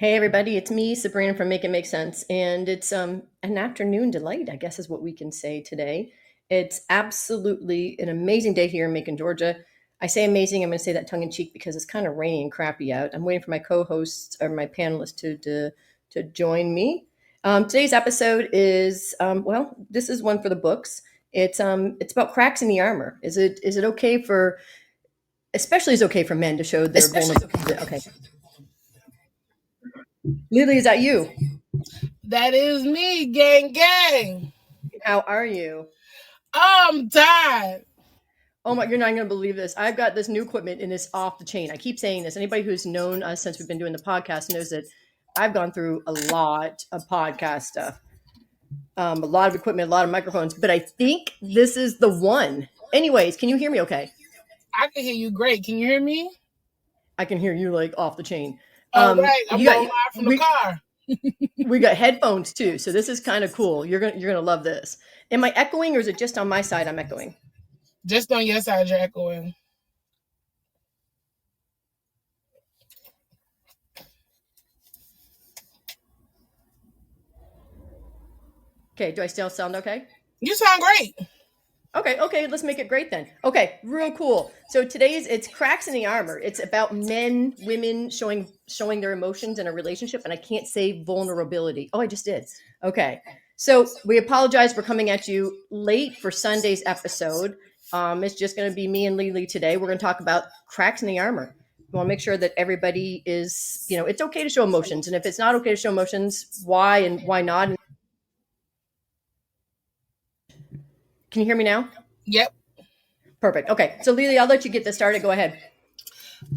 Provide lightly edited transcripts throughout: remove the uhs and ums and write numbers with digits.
Hey everybody, it's me, Sabrina from Make It Make Sense, and it's an afternoon delight, I guess is what we can say today. It's absolutely an amazing day here in Macon, Georgia. I say amazing, I'm going to say that tongue in cheek because it's kind of rainy and crappy out. I'm waiting for my co-hosts or my panelists to join me. Today's episode is this is one for the books. It's about cracks in the armor. Is it okay for, especially is okay for men to show their vulnerability? Okay, Lily, is that you? That is me, gang, gang. How are you? I'm tired. Oh my, you're not going to believe this. I've got this new equipment and it's off the chain. I keep saying this. Anybody who's known us since we've been doing the podcast knows that I've gone through a lot of podcast stuff, a lot of equipment, a lot of microphones, but I think this is the one. Anyways, can you hear me okay? I can hear you great. Can you hear me? I can hear you like off the chain. All right. I'm going live from the car. We got headphones too, so this is kind of cool. You're gonna love this. Am I echoing or is it just on my side I'm echoing? Just on your side, you're echoing. Okay, do I still sound okay? You sound great. Okay, let's make it great then. Okay, real cool. So it's cracks in the armor. It's about men, women showing their emotions in a relationship, and I can't say vulnerability. Oh, I just did. Okay. So we apologize for coming at you late for Sunday's episode. It's just going to be me and Lily today. We're going to talk about cracks in the armor. We want to make sure that everybody is, it's okay to show emotions, and if it's not okay to show emotions, why and why not? Can you hear me now? Yep. Perfect. Okay. So Lily, I'll let you get this started. Go ahead.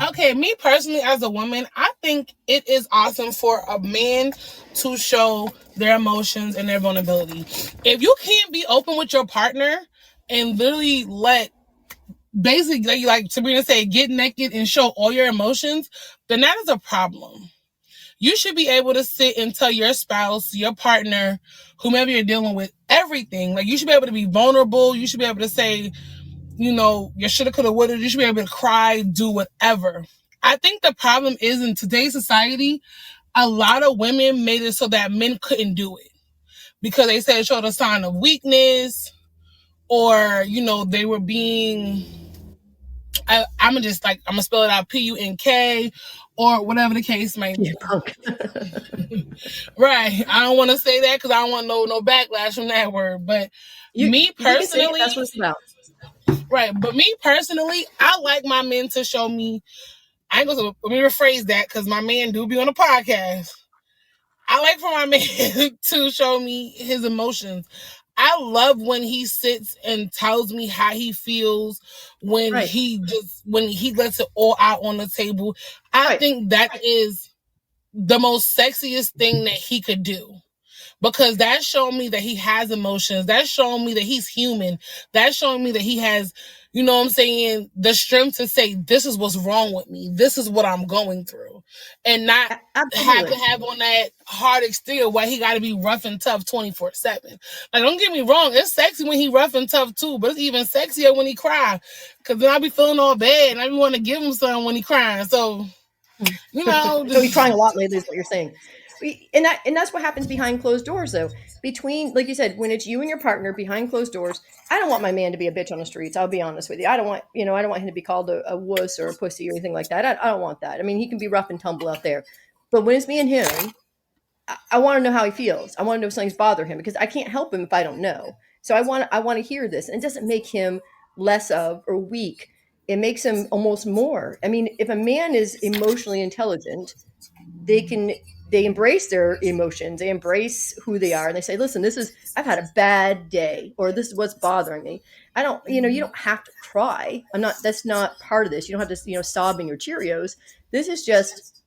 Okay, me personally as a woman, I think it is awesome for a man to show their emotions and their vulnerability. If you can't be open with your partner and literally let, basically, like Sabrina said, get naked and show all your emotions, then that is a problem. You should be able to sit and tell your spouse, your partner, whomever you're dealing with, everything. Like, you should be able to be vulnerable. You should be able to say, you shoulda, coulda, woulda. You should be able to cry, do whatever. I think the problem is in today's society, a lot of women made it so that men couldn't do it because they said it showed a sign of weakness, or, they were being, I'm gonna spell it out, PUNK, or whatever the case may be. Right. I don't want to say that because I don't want no backlash from that word. But me personally, that's what it's about. Right. But me personally, I like my men to show me. Let me rephrase that because my man do be on a podcast. I like for my man to show me his emotions. I love when he sits and tells me how he feels when he lets it all out on the table. I think that is the most sexiest thing that he could do, because that's showing me that he has emotions. That's showing me that he's human. That's showing me that he has, the strength to say, this is what's wrong with me. This is what I'm going through. And not have to have on that hard exterior where he got to be rough and tough 24/7. Like, don't get me wrong. It's sexy when he rough and tough too, but it's even sexier when he cry. Because then I be feeling all bad and I be want to give him something when he crying. So, So he's crying a lot lately is what you're saying. And that's what happens behind closed doors, though. Between, like you said, when it's you and your partner behind closed doors, I don't want my man to be a bitch on the streets. I'll be honest with you. I don't want him to be called a wuss or a pussy or anything like that. I don't want that. I mean, he can be rough and tumble out there, but when it's me and him, I want to know how he feels. I want to know if something's bothering him, because I can't help him if I don't know. So I want to hear this, and it doesn't make him less of or weak. It makes him almost more. I mean, if a man is emotionally intelligent, they embrace their emotions, they embrace who they are, and they say, listen, I've had a bad day, or this is what's bothering me. I don't, you don't have to cry. That's not part of this. You don't have to, sobbing your Cheerios. This is just,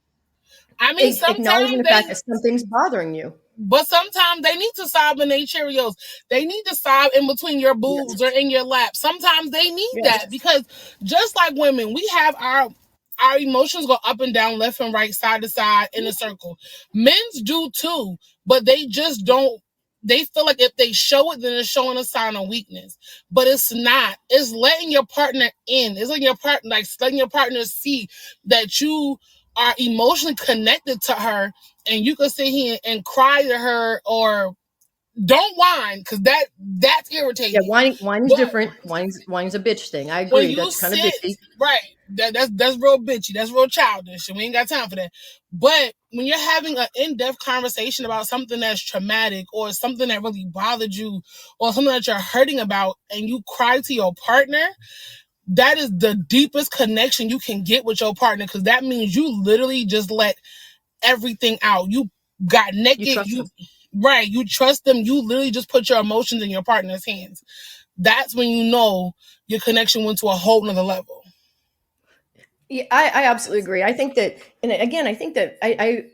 acknowledging the fact that something's bothering you. But sometimes they need to sob in their Cheerios. They need to sob in between your boobs or in your lap. Sometimes they need that, because just like women, we have our emotions go up and down, left and right, side to side, in a circle. Men's do too, but they just don't. They feel like if they show it, then it's showing a sign of weakness. But it's not. It's letting your partner in. It's letting your partner see that you are emotionally connected to her, and you can sit here and cry to her or don't whine, because that's irritating. Yeah, whining's But different. Whining's a bitch thing. I when agree. you That's kind of sit bitchy. right, that's real bitchy. That's real childish, and we ain't got time for that. But when you're having an in-depth conversation about something that's traumatic or something that really bothered you or something that you're hurting about, and you cry to your partner, that is the deepest connection you can get with your partner, because that means you literally just let everything out. You got You naked. trust them. Right. You trust them. You literally just put your emotions in your partner's hands. That's when you know your connection went to a whole nother level. Yeah, I absolutely agree. I think that, and again, I think that I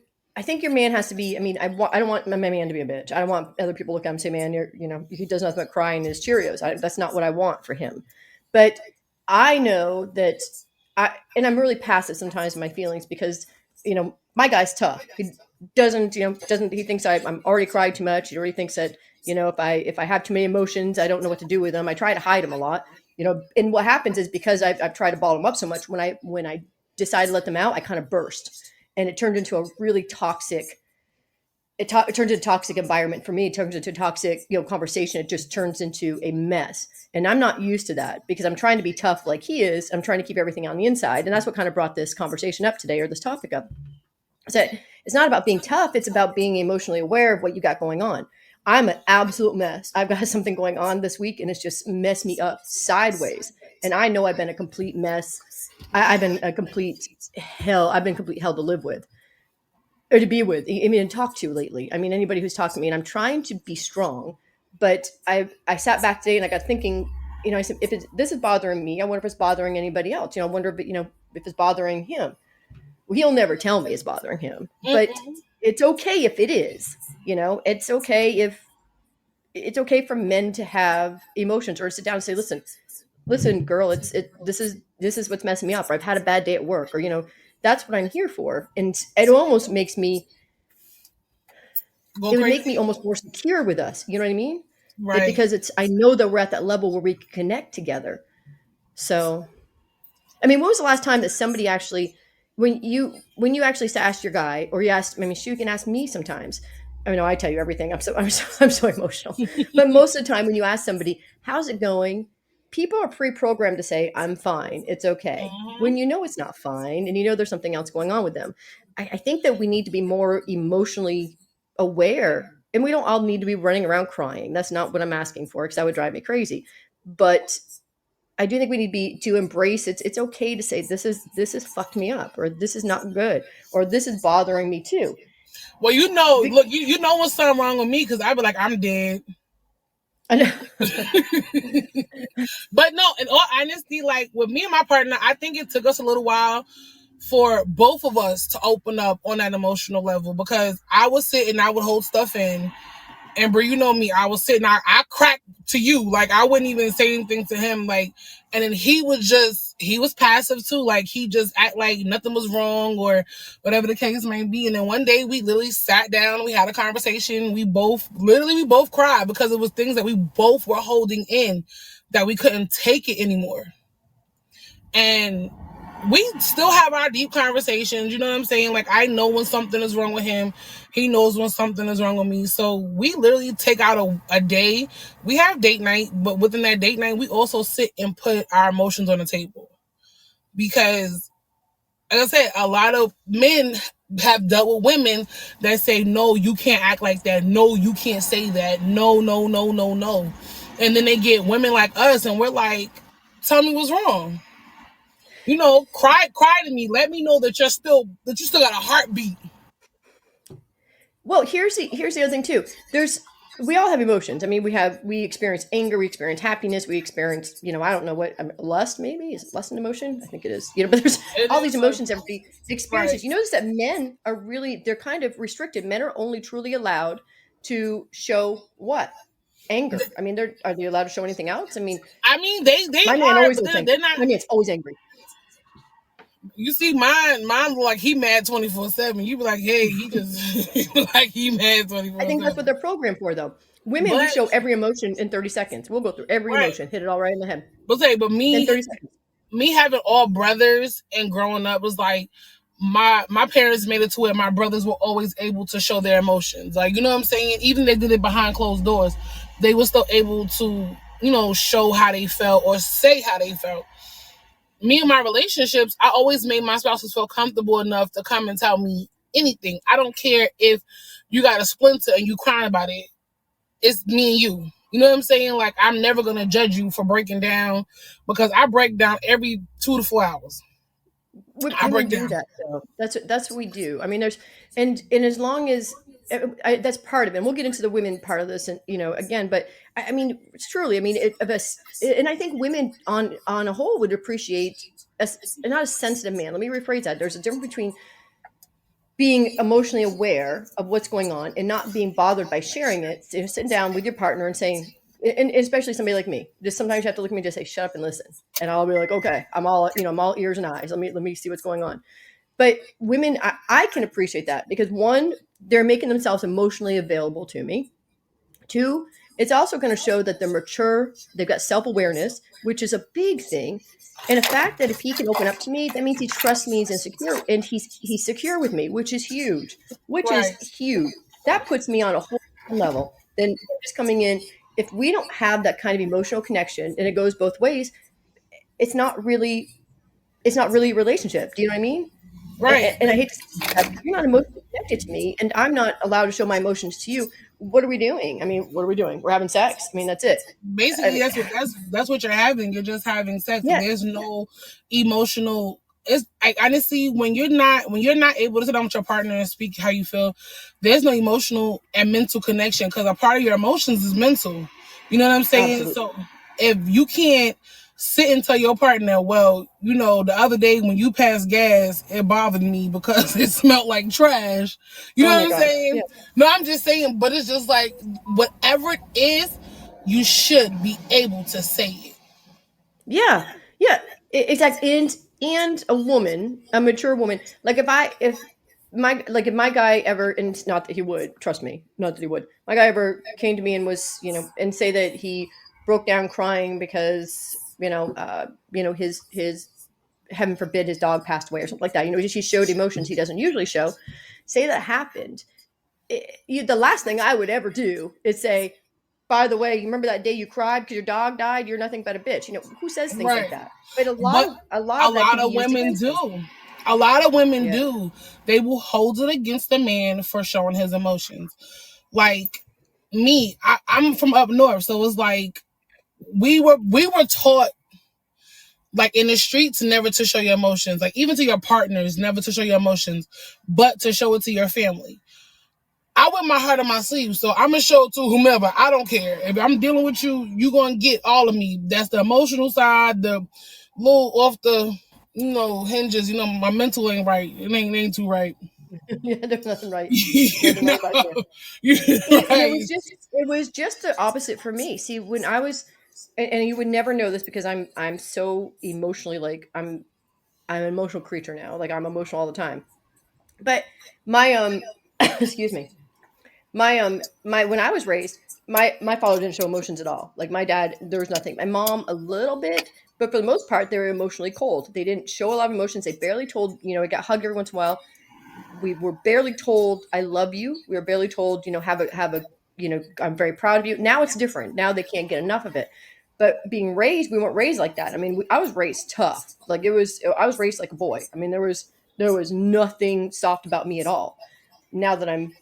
think your man has to be. I mean, I don't want my man to be a bitch. I don't want other people to look at him and say, "Man, he does nothing but crying in his Cheerios." That's not what I want for him. But I know that and I'm really passive sometimes in my feelings because my guy's tough. He doesn't he thinks I'm already cried too much. He already thinks that if I have too many emotions, I don't know what to do with them. I try to hide them a lot. And what happens is because I've tried to bottle them up so much, when I decide to let them out, I kind of burst, and it turned into a really toxic. It turns into a toxic environment for me. It turns into a toxic, conversation. It just turns into a mess, and I'm not used to that because I'm trying to be tough like he is. I'm trying to keep everything on the inside, and that's what kind of brought this conversation up today, or this topic up. So it's not about being tough. It's about being emotionally aware of what you got going on. I'm an absolute mess. I've got something going on this week, and it's just messed me up sideways. And I know I've been a complete mess. I've been a complete hell. I've been complete hell to live with or to be with. I mean, and talk to lately. I mean, anybody who's talked to me, and I'm trying to be strong. But I sat back today and I got thinking. I said, if this is bothering me, I wonder if it's bothering anybody else. I wonder if it's bothering him. Well, he'll never tell me it's bothering him, but it's okay if it is. It's okay for men to have emotions or sit down and say, listen, girl, this is what's messing me up. Or I've had a bad day at work, or that's what I'm here for. And it almost makes me. Go It would crazy. make me almost more secure with us. You know what I mean? Right. Because I know that we're at that level where we can connect together. So I mean, when was the last time that somebody actually, when you actually asked your guy, or you asked, I mean, you can ask me sometimes. I mean, I tell you everything. I'm so emotional. But most of the time, when you ask somebody, "How's it going?" People are pre-programmed to say, "I'm fine. It's okay." When it's not fine, and there's something else going on with them, I think that we need to be more emotionally aware, and we don't all need to be running around crying. That's not what I'm asking for, because that would drive me crazy. But I do think we need to embrace it's okay to say this is fucked me up, or this is not good, or this is bothering me too. Well, look, you know what's something wrong with me, because I be like, I'm dead. I know. But no, in all honesty, like with me and my partner, I think it took us a little while for both of us to open up on that emotional level, because I would sit and I would hold stuff in. And bro, you know me, I was sitting, I cracked to you. Like, I wouldn't even say anything to him. Like, and then he was passive too. Like, he just act like nothing was wrong or whatever the case may be. And then one day we literally sat down, we had a conversation. We both cried, because it was things that we both were holding in, that we couldn't take it anymore. And we still have our deep conversations. You know what I'm saying? Like, I know when something is wrong with him. He knows when something is wrong with me. So we literally take out a day. We have date night, but within that date night, we also sit and put our emotions on the table. Because, like I said, a lot of men have dealt with women that say, no, you can't act like that. No, you can't say that. No, no, no, no, no. And then they get women like us, and we're like, tell me what's wrong. Cry to me. Let me know that you still got a heartbeat. Well, here's the other thing too. We all have emotions. I mean, we experience anger, we experience happiness, we experience I don't know what lust, maybe is it lust an emotion? I think it is. But there's It all is these emotions everybody experiences. right. You notice that men are they're kind of restricted. Men are only truly allowed to show what? Anger. I mean, are they allowed to show anything else? I mean, They my man are, always but looks angry. they're not. My man's always angry. You see, mine like he mad 24/7. You be like, hey, he just like he mad I think that's what 24/7. they're programmed for, though. Women, we But show every emotion in 30 seconds. We'll go through every right, emotion, hit it all right in the head but in me 30 seconds. me having all brothers and growing up was like, my parents made it to where my brothers were always able to show their emotions. Like, you know what I'm saying? Even if they did it behind closed doors, they were still able to, show how they felt or say how they felt. Me and my relationships, I always made my spouses feel comfortable enough to come and tell me anything. I don't care if you got a splinter and you crying about it. It's me and you. You know what I'm saying? Like, I'm never gonna judge you for breaking down, because I break down every 2 to 4 hours. I Women break do down. that though. That's what we do. I mean, there's and as long as that's part of it. And we'll get into the women part of this, and again, but I mean, it's truly. I mean, of us, and I think women on a whole would appreciate us, not a sensitive man. Let me rephrase that. There's a difference between being emotionally aware of what's going on and not being bothered by sharing it. So sitting down with your partner and saying, and especially somebody like me, just sometimes you have to look at me and just say, shut up and listen. And I'll be like, okay, I'm all ears and eyes. Let me see what's going on. But women, I can appreciate that because one, they're making themselves emotionally available to me. Two, it's also going to show that they're mature, they've got self awareness, which is a big thing. And the fact that if he can open up to me, that means he trusts me, he's insecure, and he's secure with me, which is huge. Which is Right. huge. That puts me on a whole level. Then just coming in, if we don't have that kind of emotional connection, and it goes both ways, it's not really a relationship. Do you know what I mean? Right. And I hate to say that, but if you're not emotionally connected to me, and I'm not allowed to show my emotions to you, what are we doing? I mean, what are we doing? We're having sex. I mean, that's it. I Basically, mean, that's what you're having. You're just having sex. yeah, There's no emotional. It's honestly, when you're not able to sit down with your partner and speak how you feel, there's no emotional and mental connection, because a part of your emotions is mental. You know what I'm saying? absolutely. So if you can't sit and tell your partner, well, the other day when you passed gas, it bothered me because it smelled like trash. You know Oh what my I'm God. Yeah. saying? No, I'm just saying, but it's just like, whatever it is, you should be able to say it. Yeah. Yeah. Exactly. And a woman, a mature woman, like if my guy ever, and not that he would, trust me, not that he would, my guy ever came to me and was, and say that he broke down crying because, his heaven forbid his dog passed away or something like that. He showed emotions he doesn't usually show. Say that happened. The last thing I would ever do is say, by the way, you remember that day you cried because your dog died? You're nothing but a bitch. Who says things like Right. that? But But a lot a of that can lot be of used women against do. us. A lot of women Yeah. do. They will hold it against the man for showing his emotions. Like me, I'm from up north, so it's like we were taught, like, in the streets, never to show your emotions, like even to your partners, never to show your emotions, but to show it to your family. I wear my heart on my sleeve, so I'm gonna show it to whomever. I don't care if I'm dealing with you. You gonna get all of me. That's the emotional side, the little off the hinges. My mental ain't right. It ain't too right. Yeah, there's nothing right. you Nothing know, right about there. And it was right, just the opposite for me. See, when I was, and you would never know this because I'm so emotionally, like I'm an emotional creature now. Like I'm emotional all the time. But my excuse me. My when I was raised, my father didn't show emotions at all. Like my dad, there was nothing. My mom a little bit, but for the most part, they were emotionally cold. They didn't show a lot of emotions. They barely told. I got hugged every once in a while. We were barely told I love you. We were barely told, have a I'm very proud of you. Now it's different. Now they can't get enough of it. But being raised, we weren't raised like that. I mean, I was raised tough. Like I was raised like a boy. I mean, there was nothing soft about me at all. Now that I'm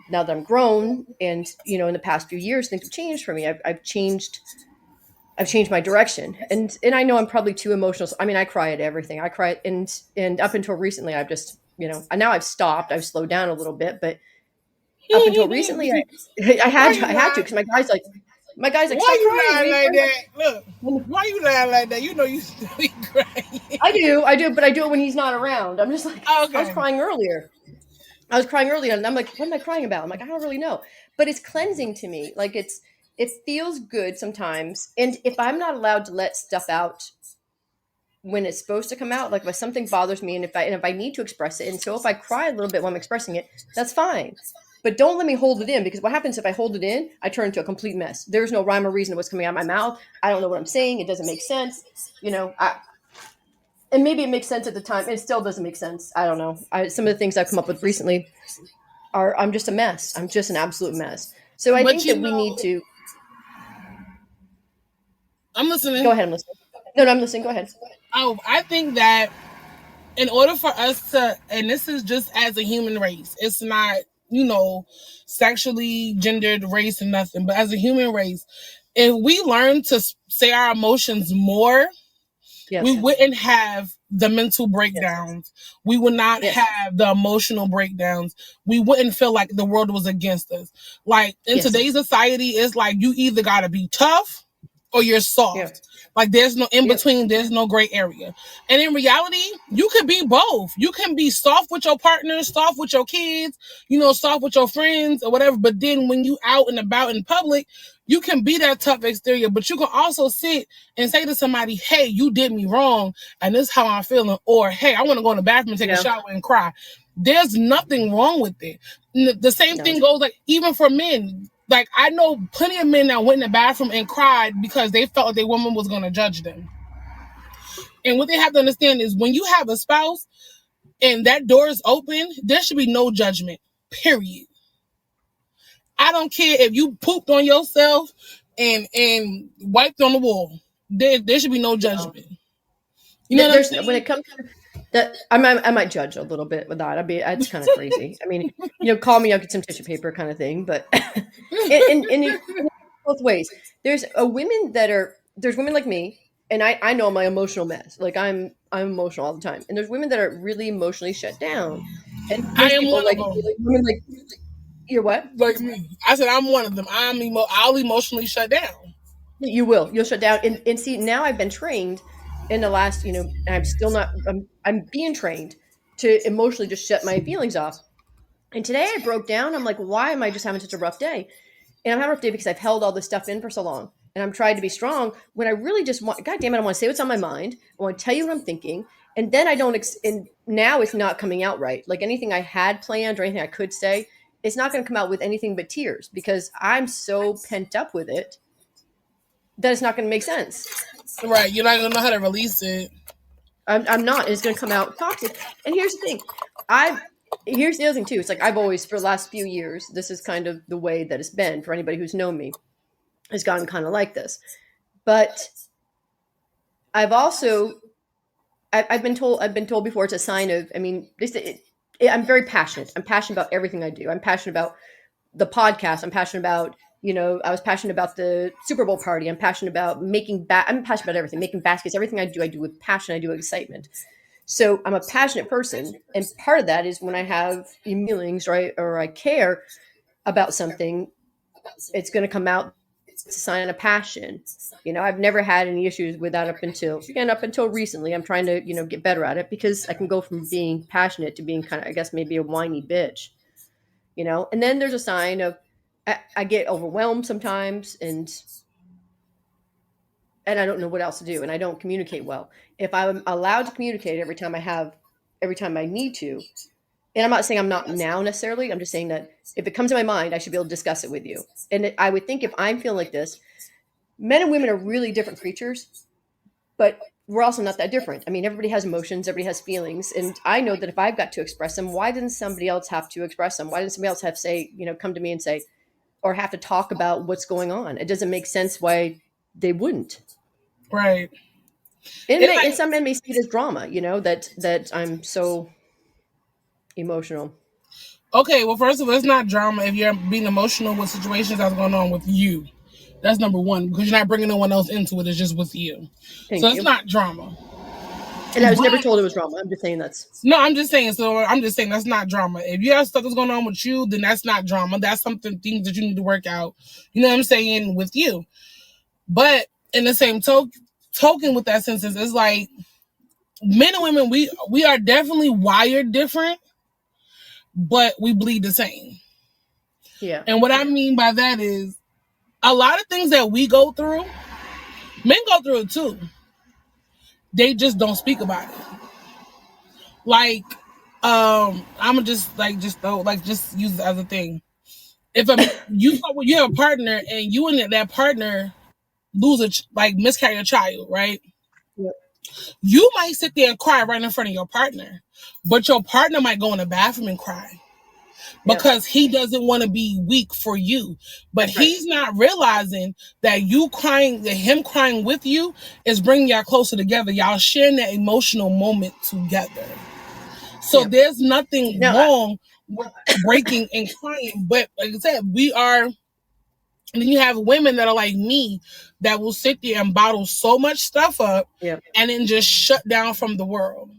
now that I'm grown, and in the past few years, things have changed for me. I've changed my direction, and I know I'm probably too emotional. I mean, I cry at everything. I cry, and up until recently, I've just and now I've stopped. I've slowed down a little bit, but up until recently, I why had you I had to lying? because my guy's like Why stop you crying. lying We like that? Look, ain't why you lying like that? You know you still be crying. I do, but I do it when he's not around. I'm just like I was Okay. crying earlier. I was crying earlier, and I'm like, what am I crying about? I'm like, I don't really know, but it's cleansing to me. Like it feels good sometimes, and if I'm not allowed to let stuff out when it's supposed to come out, like if something bothers me, and if I need to express it, and so if I cry a little bit while I'm expressing it, that's fine. But don't let me hold it in, because what happens if I hold it in? I turn into a complete mess. There's no rhyme or reason to what's coming out of my mouth. I don't know what I'm saying. It doesn't make sense. You know, I And maybe it makes sense at the time. It still doesn't make sense. I don't know. Some of the things I've come up with recently are I'm just a mess. I'm just an absolute mess. So I But think that we need to I'm go listening. ahead. I'm listening. No, I'm listening. Go ahead. Oh, I think that in order for us to, and this is just as a human race, it's not, sexually gendered race and nothing, but as a human race, if we learn to say our emotions more, we Yes. wouldn't have the mental Yes. breakdowns. We would not Yes. have the emotional breakdowns. We wouldn't feel like the world was against us. Like in Yes. today's society, it's like you either got to be tough or you're Yeah. soft. Like there's no in Yep. between, there's no gray area. And in reality, you can be both. You can be soft with your partner, soft with your kids, soft with your friends or whatever. But then when you out and about in public, you can be that tough exterior, but you can also sit and say to somebody, hey, you did me wrong, and this is how I'm feeling. Or, hey, I want to go in the bathroom and take a Yeah. shower and cry. There's nothing wrong with it. The same No. thing goes like even for men. Like I know plenty of men that went in the bathroom and cried because they felt like their woman was going to judge them. And what they have to understand is when you have a spouse and that door is open, there should be no judgment, period. I don't care if you pooped on yourself and wiped on the wall. There should be no No. judgment. You know what I'm There's when saying? it comes to that, I might judge a little bit with that. It's kind of crazy. I mean, call me, I'll get some tissue paper kind of thing. But and it both ways. There's women like me, and I know my emotional mess. Like I'm emotional all the time, and there's women that are really emotionally shut down, and I there's am people one of like them. women like you're what? Like me. I said I'm one of them. I'll emotionally shut down. You will. You'll shut down. And see, now I've been trained in the last, I'm still not, I'm being trained to emotionally just shut my feelings off. And today I broke down. I'm like, why am I just having such a rough day? And I'm having a rough day because I've held all this stuff in for so long. And I'm trying to be strong when I really just want, God damn it, I want to say what's on my mind. I want to tell you what I'm thinking. And then I don't, and now it's not coming out right. Like anything I had planned or anything I could say, it's not going to come out with anything but tears because I'm so pent up with it that it's not going to make sense. Right. You're not gonna know how to release it. I'm not, and it's going to come out toxic. And here's the thing, I here's the other thing too. It's like I've always, for the last few years, this is kind of the way that it's been for anybody who's known me, has gotten kind of like this. But I've also, I've been told before it's a sign of. I mean, I'm very passionate. I'm passionate about everything I do. I'm passionate about the podcast. I'm passionate about, I was passionate about the Super Bowl party. I'm passionate about I'm passionate about everything, making baskets. Everything I do with passion. I do with excitement. So I'm a passionate person. And part of that is when I have feelings, right, or I care about something, it's going to come out. It's a sign of passion. I've never had any issues with that up until recently. I'm trying to, get better at it because I can go from being passionate to being kind of, I guess, maybe a whiny bitch. And then there's a sign of I get overwhelmed sometimes, and I don't know what else to do, and I don't communicate well. If I'm allowed to communicate every time I need to, and I'm not saying I'm not now necessarily, I'm just saying that if it comes to my mind, I should be able to discuss it with you. And I would think if I'm feeling like this, men and women are really different creatures, but we're also not that different. I mean, everybody has emotions, everybody has feelings, and I know that if I've got to express them, why didn't somebody else have to express them? Why didn't somebody else have to say, come to me and say, or have to talk about what's going on? It doesn't make sense why they wouldn't. Right. And some men may see it as drama, that I'm so emotional. Okay, well, first of all, it's not drama if you're being emotional with situations that's going on with you. That's number one, because you're not bringing no one else into it. It's just with you. So Thank it's you. not drama. And I was never But told it was drama. I'm just saying that's no, I'm just saying. So I'm just saying that's not drama. If you have stuff that's going on with you, then that's not drama. That's things that you need to work out. You know what I'm saying, with you. But in the same token, with that sentence, it's like men and women, we are definitely wired different, but we bleed the same. yeah. And what I mean by that is a lot of things that we go through, men go through it too. They just don't speak about it. Like, I'm just just use it as a thing. If you have a partner and you and that partner lose miscarry a child, right? Yep. You might sit there and cry right in front of your partner, but your partner might go in the bathroom and cry because he doesn't want to be weak for you. But That's right. he's not realizing that you crying, that him crying with you is bringing y'all closer together. Y'all sharing that emotional moment together. So there's nothing Now, wrong with breaking and crying. But like I said, we are. And then you have women that are like me that will sit there and bottle so much stuff up and then just shut down from the world.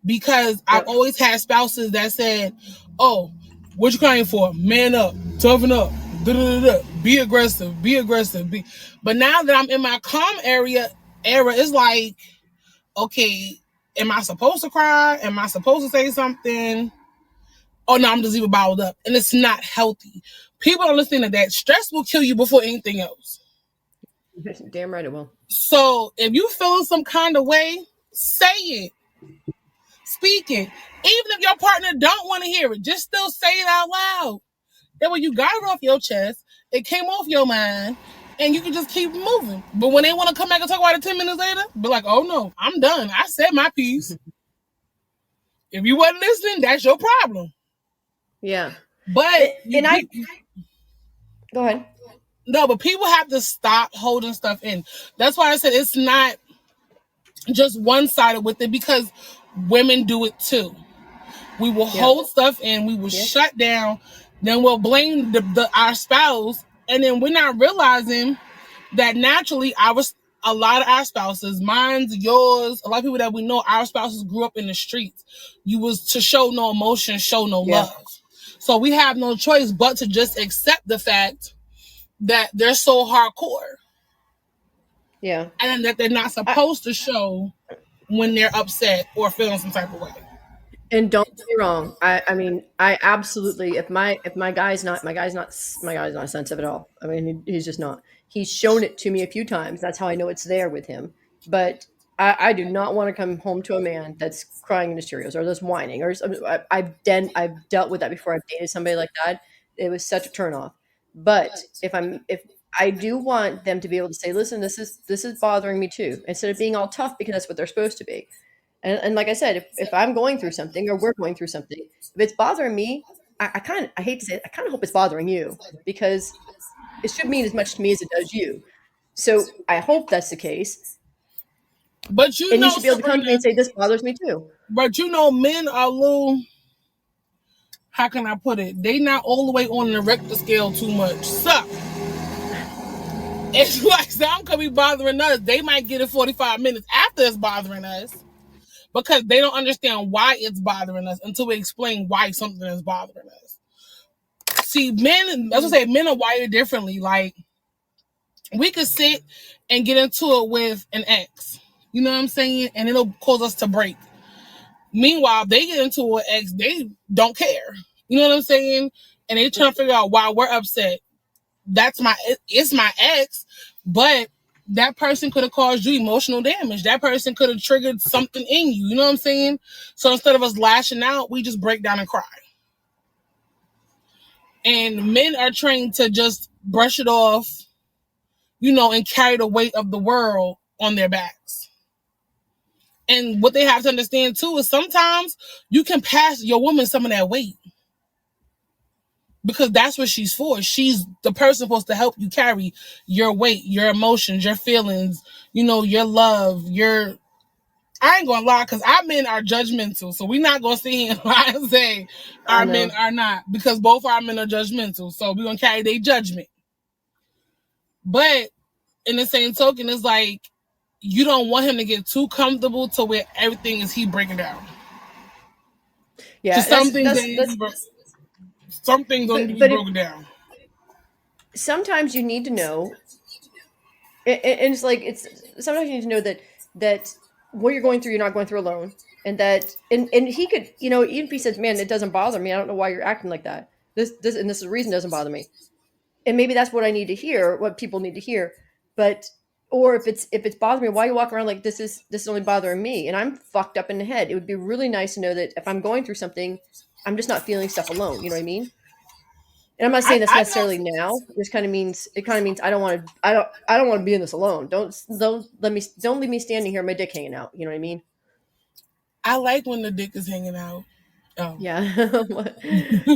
Because I've always had spouses that said, oh, what you crying for? Man up, toughen up, da-da-da-da. Be aggressive, be aggressive. But now that I'm in my calm era, it's like, okay, am I supposed to cry? Am I supposed to say something? Oh no, I'm just even bottled up. And it's not healthy. People don't understand that stress will kill you before anything else. Damn right it will. So if you feeling some kind of way, say it. Speak it. Even if your partner don't want to hear it, just still say it out loud. That way you got it off your chest, it came off your mind, and you can just keep moving. But when they want to come back and talk about it 10 minutes later, be like, oh no, I'm done. I said my piece. If you wasn't listening, that's your problem. Yeah. But go ahead. No, but people have to stop holding stuff in. That's why I said it's not just one-sided with it, because women do it too. We will hold stuff in, we will shut down, then we'll blame our spouse, and then we're not realizing that naturally a lot of our spouses, mine's, yours, a lot of people that we know, our spouses grew up in the streets. You was to show no emotion, show no love. So we have no choice but to just accept the fact that they're so hardcore. Yeah. And that they're not supposed to show when they're upset or feeling some type of way. And don't get me wrong. I mean, I absolutely, if my guy's not sensitive at all. I mean, he's just not. He's shown it to me a few times. That's how I know it's there with him. But I do not want to come home to a man that's crying in his Cheerios or that's whining. Or I've dealt with that before. I've dated somebody like that. It was such a turnoff. But if I do want them to be able to say, listen, this is bothering me too, instead of being all tough because that's what they're supposed to be. And like I said, if I'm going through something or we're going through something, if it's bothering me, I hate to say it, I kind of hope it's bothering you, because it should mean as much to me as it does you. So I hope that's the case. But you should be able to come to me and say, this bothers me too. But men are a little, how can I put it? They not all the way on the Richter scale too much. Suck. It's like something could be bothering us. They might get it 45 minutes after it's bothering us, because they don't understand why it's bothering us until we explain why something is bothering us. See, men, as I say, men are wired differently. Like, we could sit and get into it with an ex, you know what I'm saying? And it'll cause us to break. Meanwhile, they get into an ex, they don't care. You know what I'm saying? And they trying to figure out why we're upset. It's my ex, but that person could have caused you emotional damage. That person could have triggered something in you. You know what I'm saying? So instead of us lashing out, we just break down and cry. And men are trained to just brush it off, and carry the weight of the world on their backs. And what they have to understand too is sometimes you can pass your woman some of that weight, because that's what she's for. She's the person supposed to help you carry your weight, your emotions, your feelings, your love, I ain't gonna lie, because our men are judgmental. So we're not gonna sit here and lie and say our men are not, because both our men are judgmental. So we're gonna carry their judgment. But in the same token, it's like, you don't want him to get too comfortable to where everything is he breaking down. Yeah, some things don't need to be broken down. Sometimes you need to know, and it's like, sometimes you need to know that what you're going through, you're not going through alone, and that and he could, even if he says, man, it doesn't bother me, I don't know why you're acting like that. This and this is the reason it doesn't bother me. And maybe that's what I need to hear, what people need to hear. But or if it's bothering me, why you walk around like this is only bothering me and I'm fucked up in the head? It would be really nice to know that if I'm going through something, I'm just not feeling stuff alone. You know what I mean? And I'm not saying that's I necessarily don't. now. This kind of means I don't want to. I don't want to be in this alone. Don't leave me standing here, my dick hanging out. You know what I mean? I like when the dick is hanging out. Oh. Yeah.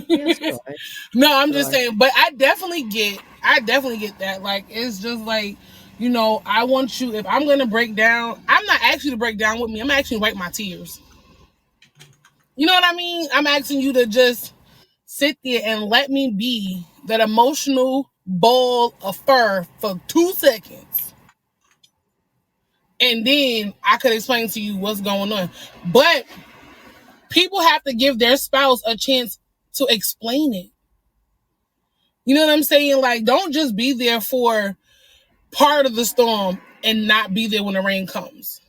Yeah. So do I. No, I'm So do just I. saying, but I definitely get that. Like, it's just like, I want you, if I'm going to break down, I'm not asking you to break down with me. I'm asking you to wipe my tears. You know what I mean? I'm asking you to just sit there and let me be that emotional ball of fur for 2 seconds. And then I could explain to you what's going on. But people have to give their spouse a chance to explain it. You know what I'm saying? Like, don't just be there for part of the storm and not be there when the rain comes.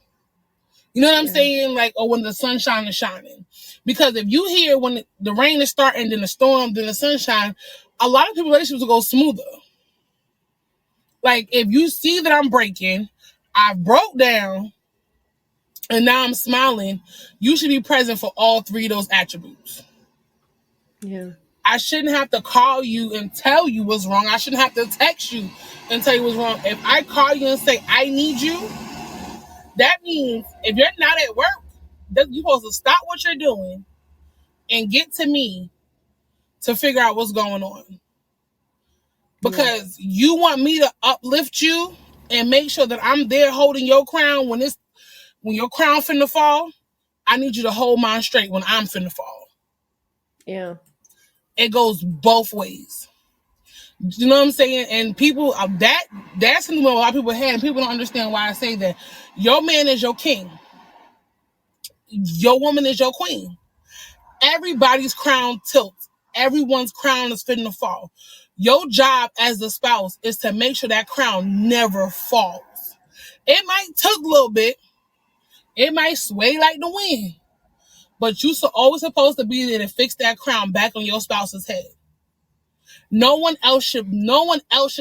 You know what I'm Yeah. saying? Like, or when the sunshine is shining. Because if you hear when the rain is starting, then the storm, then the sunshine, a lot of people's relationships will go smoother. Like, if you see that I'm breaking, I broke down, and now I'm smiling, you should be present for all three of those attributes. Yeah. I shouldn't have to call you and tell you what's wrong. I shouldn't have to text you and tell you what's wrong. If I call you and say, I need you, that means if you're not at work, you're supposed to stop what you're doing and get to me to figure out what's going on. Yeah. Because you want me to uplift you and make sure that I'm there holding your crown when your crown finna fall. I need you to hold mine straight when I'm finna fall. Yeah. It goes both ways. You know what I'm saying? And people that's something a lot of people have, and people don't understand why I say that. Your man is your king. Your woman is your queen. Everybody's crown tilts. Everyone's crown is fitting to fall. Your job as the spouse is to make sure that crown never falls. It might tilt a little bit. It might sway like the wind. But you're always supposed to be there to fix that crown back on your spouse's head. No one else should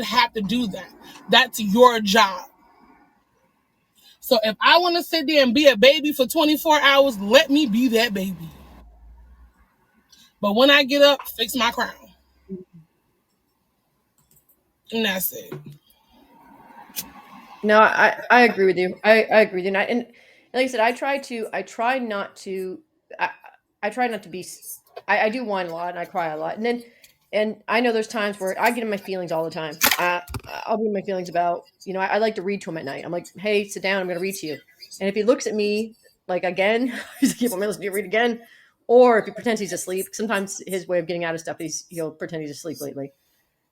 have to do that. That's your job. So if I want to sit there and be a baby for 24 hours, let me be that baby. But when I get up, fix my crown. And that's it. No, I agree with you. I agree with you. And like I said, I try not to, I, I try not to be, I do whine a lot and I cry a lot. And I know there's times where I get in my feelings all the time. I'll be in my feelings about, I like to read to him at night. I'm like, hey, sit down. I'm going to read to you. And if he looks at me like again, he's like, I'm going to read again. Or if he pretends he's asleep, sometimes his way of getting out of stuff is he'll pretend he's asleep lately.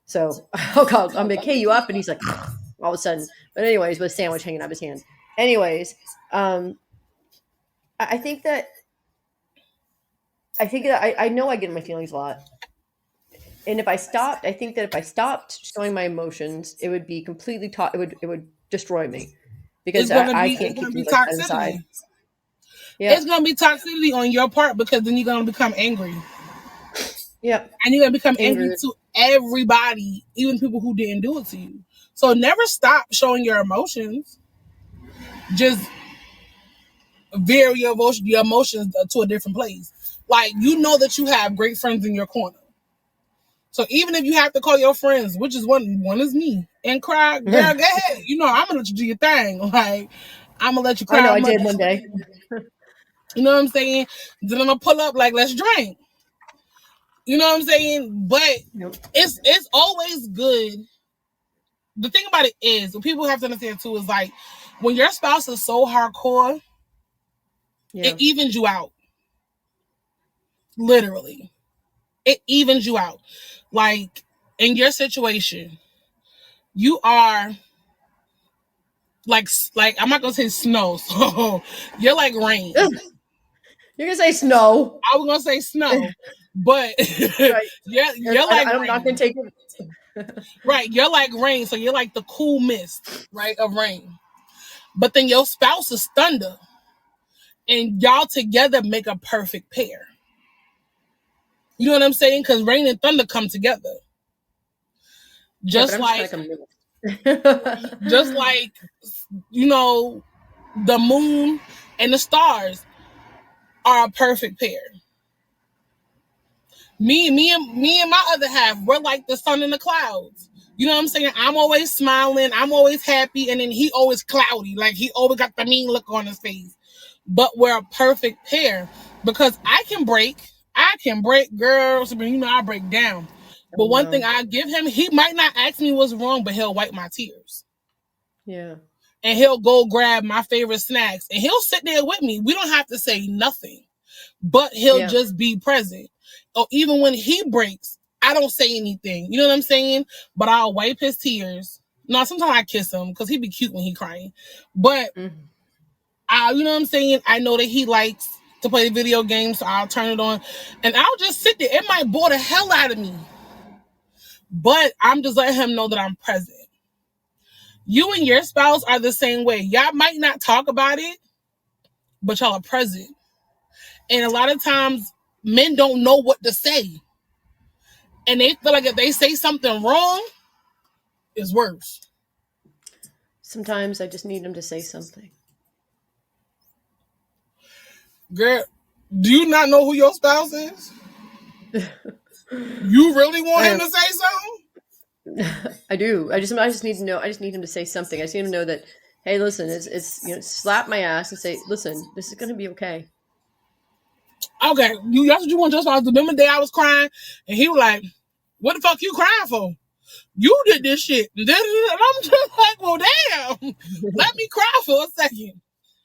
So I'm like, hey, you up? And he's like, all of a sudden. But anyways, with a sandwich hanging out of his hand. Anyways, I think that I know I get in my feelings a lot. And I think that if I stopped showing my emotions, it would be completely it would destroy me because I It's can't gonna keep be things like that inside. toxicity. Yeah, It's gonna be toxicity on your part because then you're gonna become angry. yeah, And you're gonna become angry anger. to everybody, even people who didn't do it to you. So never stop showing your emotions. Just vary your emotions to a different place. Like, you know that you have great friends in your corner. So even if you have to call your friends, which is one is me, and cry, girl, go ahead. I'm gonna let you do your thing. Like, I'm gonna let you I cry know as I much did as one you day. need. You know what I'm saying? Then I'm gonna pull up like, let's drink. You know what I'm saying? But Yep. it's always good. The thing about it is, what people have to understand too is, like, when your spouse is so hardcore, it Yeah. evens you out. Literally, it evens you out. Like, in your situation, you are like I'm not gonna say snow, so you're like rain. Ugh, you're gonna say snow, I was gonna say snow, but right? you're like I'm not gonna rain, take it. right? You're like rain, so you're like the cool mist, right, of rain. But then your spouse is thunder, and y'all together make a perfect pair. You know what I'm saying? Because rain and thunder come together, Yeah, but just I'm just like kind of coming. just like you know, the moon and the stars are a perfect pair. Me and my other half, we're like the sun in the clouds. You know what I'm saying? I'm always smiling, I'm always happy, and then he always cloudy. Like he always got the mean look on his face. But we're a perfect pair because I can break, girls. I mean, you know, I break down. Oh, But one thing no. I give him, he might not ask me what's wrong, but he'll wipe my tears. Yeah. And he'll go grab my favorite snacks and he'll sit there with me. We don't have to say nothing, but he'll Yeah. just be present. Or even when he breaks, I don't say anything. You know what I'm saying? But I'll wipe his tears. No, sometimes I kiss him because he be cute when he crying. But Mhm. you know what I'm saying? I know that he likes to play video games, so I'll turn it on and I'll just sit there. It might bore the hell out of me, but I'm just letting him know that I'm present. You and your spouse are the same way. Y'all might not talk about it, but y'all are present. And a lot of times, men don't know what to say. And they feel like if they say something wrong, it's worse. Sometimes I just need him to say something. Girl, do you not know who your spouse is? You really want I him know. to say something? I do. I just need to know. I just need him to say something. I just need him to know that, hey, listen, slap my ass and say, listen, this is going to be okay. Okay, that's what you want your spouse to do. Remember the day I was crying and he was like, what the fuck you crying for? You did this shit. And I'm just like, well, damn. Let me cry for a second.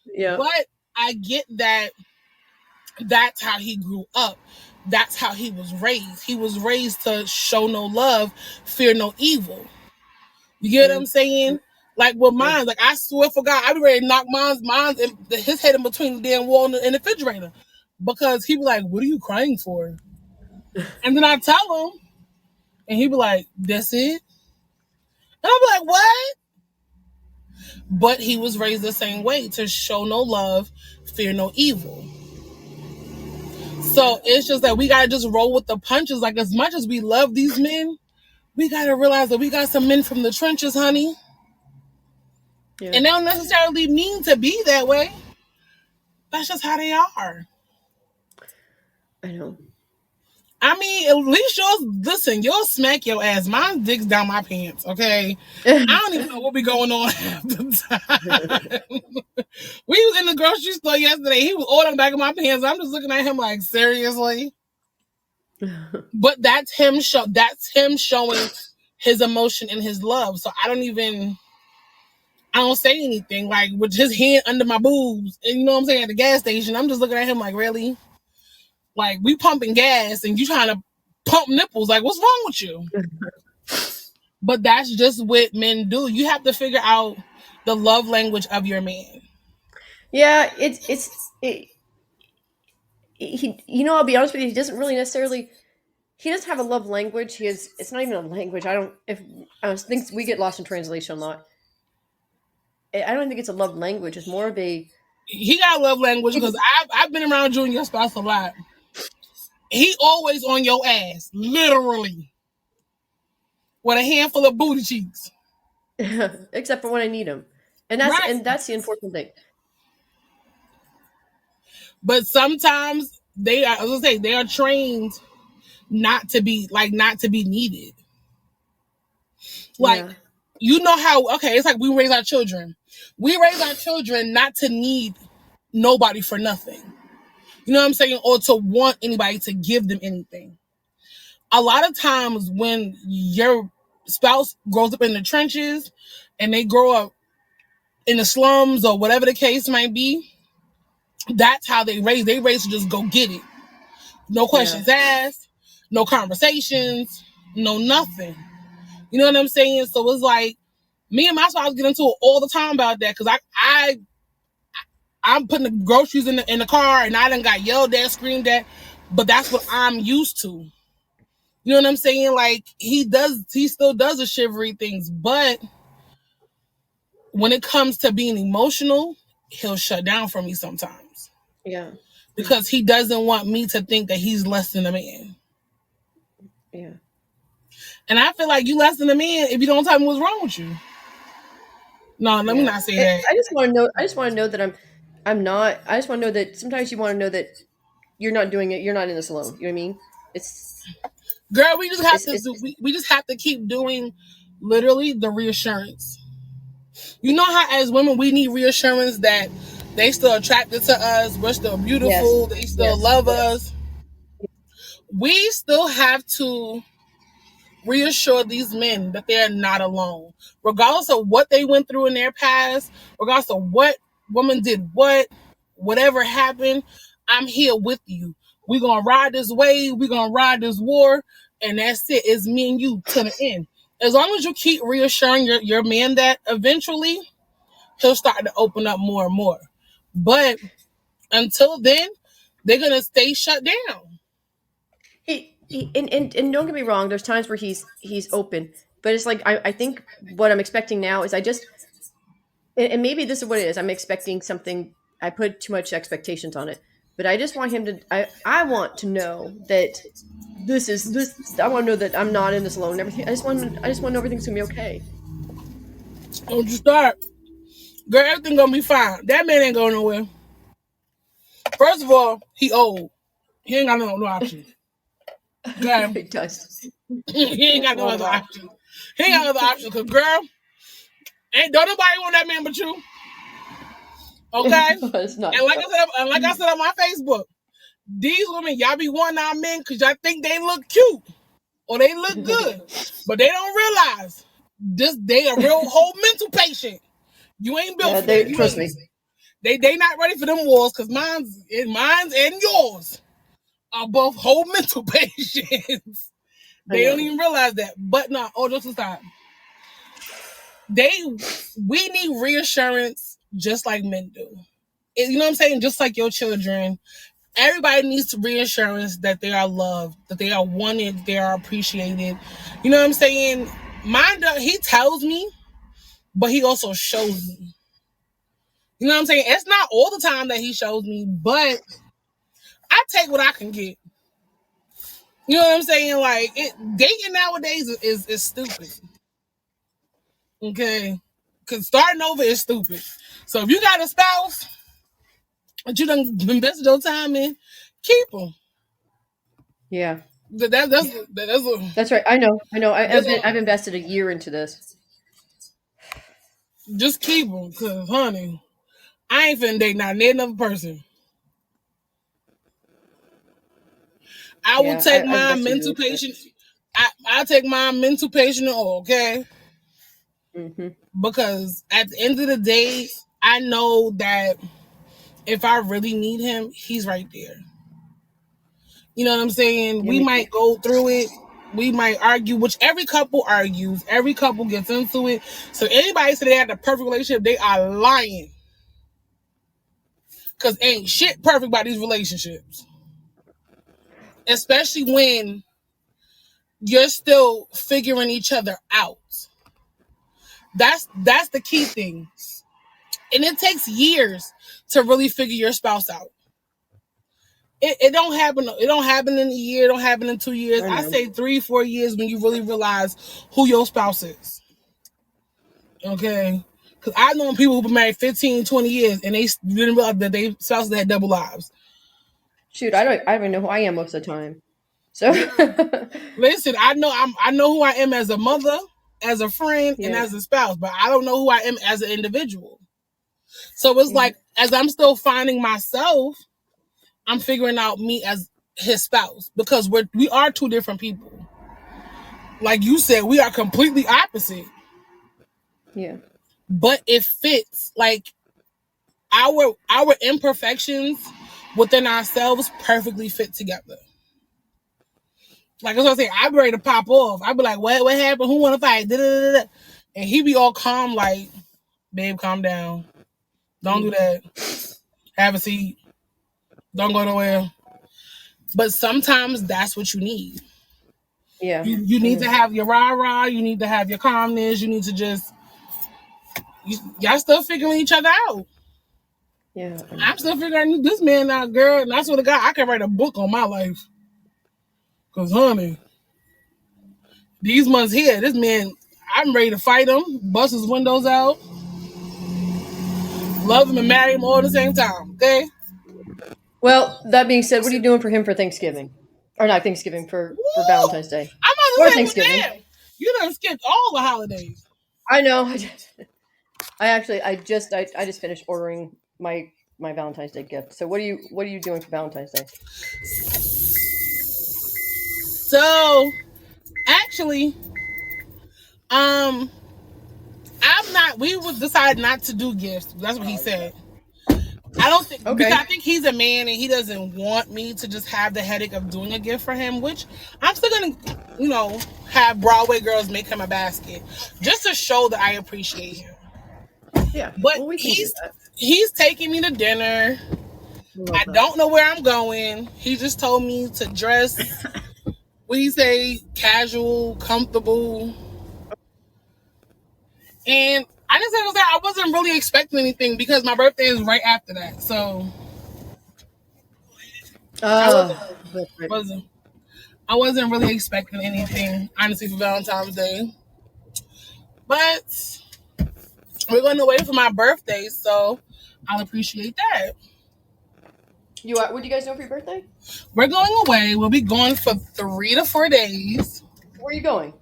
Yeah. But I get that that's how he grew up. That's how he was raised. He was raised to show no love, fear no evil. You get what Yeah. I'm saying? Like with Yeah. mine, like I swear for God, I'd be ready to knock his head in between the damn wall and the refrigerator. Because he be like, what are you crying for? And then I tell him, and he be like, that's it? And I'm like, what? But he was raised the same way to show no love, fear no evil. Yeah. So it's just that we gotta just roll with the punches. Like as much as we love these men, we gotta realize that we got some men from the trenches, honey. Yeah. And they don't necessarily mean to be that way. That's just how they are. I know. I mean, at least yours, listen, you'll smack your ass. Mine digs down my pants, okay? I don't even know what be going on half the time. We was in the grocery store yesterday. He was ordering the back of my pants. I'm just looking at him like, seriously? But that's him showing his emotion and his love. So I don't say anything. Like with his hand under my boobs. And you know what I'm saying? At the gas station, I'm just looking at him like, really? Like we pumping gas and you trying to pump nipples. Like, what's wrong with you? But that's just what men do. You have to figure out the love language of your man. Yeah. I'll be honest with you. He doesn't really necessarily. He doesn't have a love language. He is. It's not even a language. I don't. If I think we get lost in translation a lot. I don't think it's a love language. It's more of a. He got a love language because I've been around you and your spouse a lot. He always on your ass, literally, with a handful of booty cheeks. Except for when I need him, Right. and that's the important thing. But sometimes I was gonna say, they are trained not to be needed. Like, Yeah. you know how, okay, it's like we raise our children. We raise our children not to need nobody for nothing. You know what I'm saying? Or to want anybody to give them anything. A lot of times when your spouse grows up in the trenches and they grow up in the slums or whatever the case might be, that's how they raise to just go get it. No Yeah. questions asked, no conversations, no nothing. You know what I'm saying? So it's like me and my spouse get into it all the time about that because I'm putting the groceries in the car and I done got yelled at, screamed at, but that's what I'm used to. You know what I'm saying? Like he still does the shivery things, but when it comes to being emotional, he'll shut down for me sometimes Yeah. because he doesn't want me to think that he's less than a man. Yeah. And I feel like you less than a man if you don't tell me what's wrong with you. No, let me Yeah. not say that. I just want to know. I just want to know that I'm not. I just want to know that sometimes you want to know that you're not doing it. You're not in this alone. You know what I mean? It's Girl, we just have to it's do. We just have to keep doing, literally, the reassurance. You know how as women we need reassurance that they still attracted to us, we're still yes, beautiful, they still yes, love us. We still have to reassure these men that they're not alone, regardless of what they went through in their past, regardless of what woman did what, whatever happened. I'm here with you. We're gonna ride this wave, we're gonna ride this war, and that's it. It's me and you to the end. As long as you keep reassuring your man that eventually he'll start to open up more and more. But until then, they're gonna stay shut down. and don't get me wrong. There's times where he's open, but it's like I think what I'm expecting now is I just and maybe this is what it is. I'm expecting something. I put too much expectations on it, but I just want him to. I want to know that this is this. I want to know that I'm not in this alone. And everything. I just want to know everything's gonna be okay. Don't you start. Girl, everything gonna be fine. That man ain't going nowhere. First of all, he old. He ain't got no option. Okay? It does. He ain't got no other option. He ain't got other option. Cause girl, don't nobody want that man but you. Okay? It's not. And like I said on my Facebook, these women, y'all be wanting our men because y'all think they look cute or they look good. But they don't realize they a real whole mental patient. You ain't built for that. Trust me. They not ready for them wars because mine's and yours are both whole mental patients. They don't even realize that. But no, just aside. We need reassurance just like men do. You know what I'm saying? Just like your children. Everybody needs reassurance that they are loved, that they are wanted, they are appreciated. You know what I'm saying? Mine, he tells me, but he also shows me. You know what I'm saying? It's not all the time that he shows me, but I take what I can get. You know what I'm saying? Like, dating nowadays is stupid. Okay? Because starting over is stupid. So if you got a spouse that you done invested your time in, keep them. Yeah. That's right. I know. I've invested a year into this. Just keep them, because, honey, I ain't finna date not another person. I will take my mental patient. I take my mental patient all, okay? Mm-hmm. Because at the end of the day, I know that if I really need him, he's right there. You know what I'm saying? We might go through it. We might argue, which every couple argues. Every couple gets into it. So anybody say they have the perfect relationship, they are lying. Because ain't shit perfect about these relationships. Especially when you're still figuring each other out. That's the key thing. And it takes years to really figure your spouse out. It don't happen. It don't happen in a year. It don't happen in 2 years. I say 3-4 years when you really realize who your spouse is. Okay? Because I know people who've been married 15, 20 years and they didn't realize that they spouses had double lives. Shoot, I don't even know who I am most of the time. So listen, I know who I am as a mother, as a friend, and as a spouse, but I don't know who I am as an individual. So it's like, as I'm still finding myself, I'm figuring out me as his spouse, because we are two different people. Like you said, we are completely opposite. Yeah. But it fits. Like our imperfections within ourselves perfectly fit together. Like that's what I say, I'd be ready to pop off. I'd be like, what happened? Who wanna fight? Da-da-da-da. And he'd be all calm, like, babe, calm down. Don't do that. Have a seat. Don't go nowhere. But sometimes that's what you need. Yeah. You need to have your rah-rah. You need to have your calmness. You need to just... y'all still figuring each other out. Yeah. I'm still figuring this man out, girl. And I swear to God, I can write a book on my life. Because, honey, these months here, this man, I'm ready to fight him, bust his windows out, love him and marry him all at the same time, okay? Well, that being said, what are you doing for him for Thanksgiving? or not Thanksgiving, for Woo! Valentine's Day I'm about to or say, well, Thanksgiving. damn, you done skipped all the holidays. I know. I actually I just finished ordering my Valentine's Day gift. So what are you doing for Valentine's Day? So actually, um, I'm not. We would decide not to do gifts. That's what he said. I don't think because Okay. I think he's a man and he doesn't want me to just have the headache of doing a gift for him, which I'm still gonna, have Broadway girls make him a basket just to show that I appreciate him. Yeah. But Well, we can do that. he's taking me to dinner. I love I that. don't know where I'm going. He just told me to dress. What do you say? Casual, comfortable, and I just said I wasn't really expecting anything because my birthday is right after that, so I wasn't That's right. wasn't I wasn't really expecting anything, honestly, for Valentine's Day. But we're going away for my birthday, so I'll appreciate that. What are you guys doing for your birthday? We're going away. We'll be going for 3 to 4 days. Where are you going?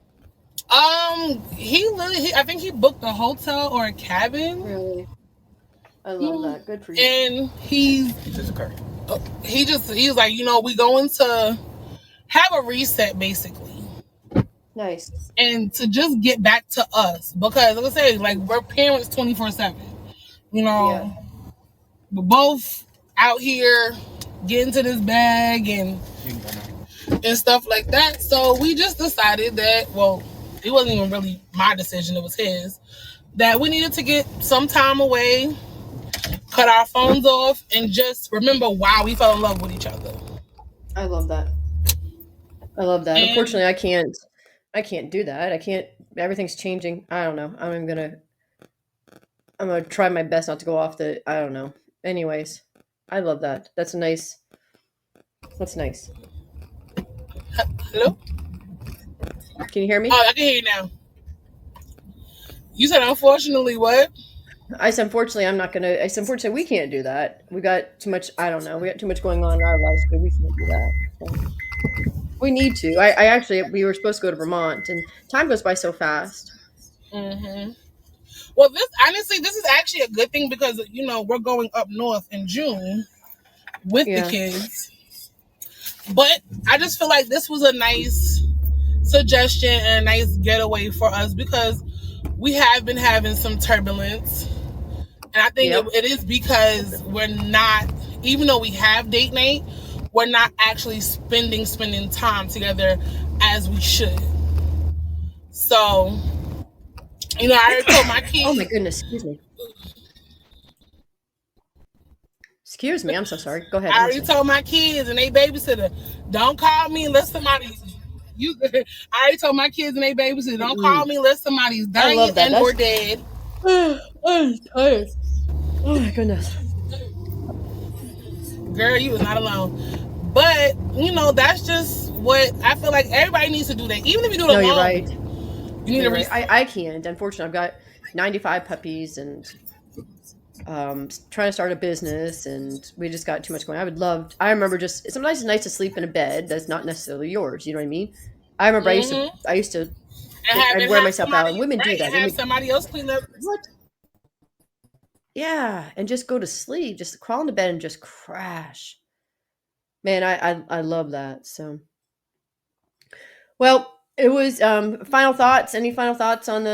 I think he booked a hotel or a cabin. Really? I love that. Good for you. And he's like, we going to have a reset basically. Nice. And to just get back to us. Because like I say, like we're parents 24/7. Yeah. We're both out here getting to this bag and stuff like that. So we just decided that, well, it wasn't even really my decision, it was his, that we needed to get some time away, cut our phones off, and just remember why we fell in love with each other. I love that. I love that. And Unfortunately, I can't do that. I can't. Everything's changing. I don't know. I'm gonna try my best not to go off the. I don't know. Anyways, I love that. That's nice. That's nice. hello? Can you hear me? Oh, I can hear you now. You said unfortunately what? I said, unfortunately, I'm not gonna. I said, unfortunately, we can't do that. We got too much. I don't know. We got too much going on in our lives, but we can't do that. So, we need to. I actually, we were supposed to go to Vermont, and time goes by so fast. Mm-hmm. Well, this is actually a good thing because we're going up north in June with the Yeah. kids. But I just feel like this was a nice suggestion and a nice getaway for us because we have been having some turbulence. And I think Yep. it is because we're not, even though we have date night, we're not actually spending time together as we should. So, I already told my kids. Oh my goodness. Excuse me. Excuse me. I'm so sorry. Go ahead. I I'm already listening. told my kids and they babysitter, don't call me unless somebody's I already told my kids and they babysitter, don't call me unless somebody's I dying love that. and or dead. I'm tired. Oh my goodness. Girl, you was not alone. But, that's just what I feel like everybody needs to do that. Even if you do it No, alone. you're right. You need You're to right. I can't. Unfortunately, I've got 95 puppies and trying to start a business, and we just got too much going. I remember just sometimes it's nice to sleep in a bed that's not necessarily yours. You know what I mean? I remember I used to I'd wear myself out, and women do that. And have somebody else clean up. What? Yeah, and just go to sleep, just crawl into bed and just crash. Man, I love that. So, well, it was final thoughts. Any final thoughts on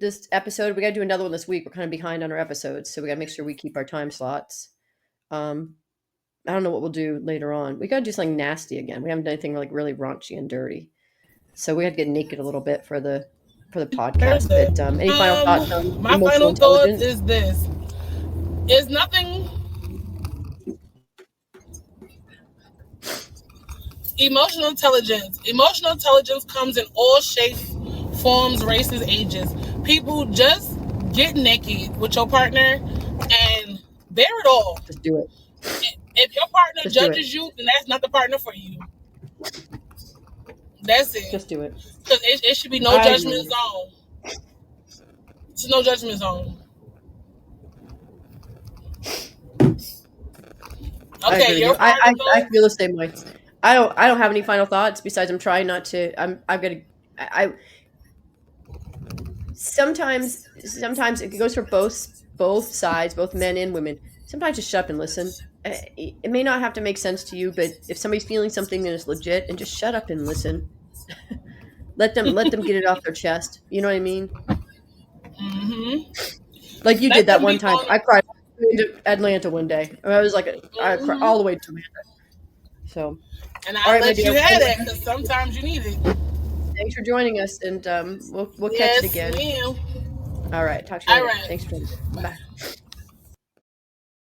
this episode? We got to do another one this week. We're kind of behind on our episodes, so we got to make sure we keep our time slots. I don't know what we'll do later on. We got to do something nasty again. We haven't done anything like really raunchy and dirty, so we had to get naked a little bit for the podcast. But any final thoughts on my emotional final thoughts intelligence? is this: is nothing. Emotional intelligence. Emotional intelligence comes in all shapes, forms, races, ages. People just get naked with your partner and bear it all. Just do it. If your partner Just do it. judges you, then that's not the partner for you. That's it. Just do it. Because it should be no judgment zone. It's no judgment zone. I Okay, agree with you. I feel the same way. I don't have any final thoughts besides I'm trying not to. I'm gonna. I sometimes it goes for both sides, both men and women. Sometimes just shut up and listen. It may not have to make sense to you, but if somebody's feeling something that is legit, and just shut up and listen. Let them get it off their chest. You know what I mean? Mm-hmm. Like you did Let that them one be time. I vulnerable. cried into Atlanta one day. I was like, I cried Mm-hmm. all the way to Atlanta. So, And all I right, my let dear. you have that because sometimes you need it. Thanks for joining us, and we'll catch it Yes, again. ma'am. All right, talk to you All later. right. Thanks for joining. Bye. Bye.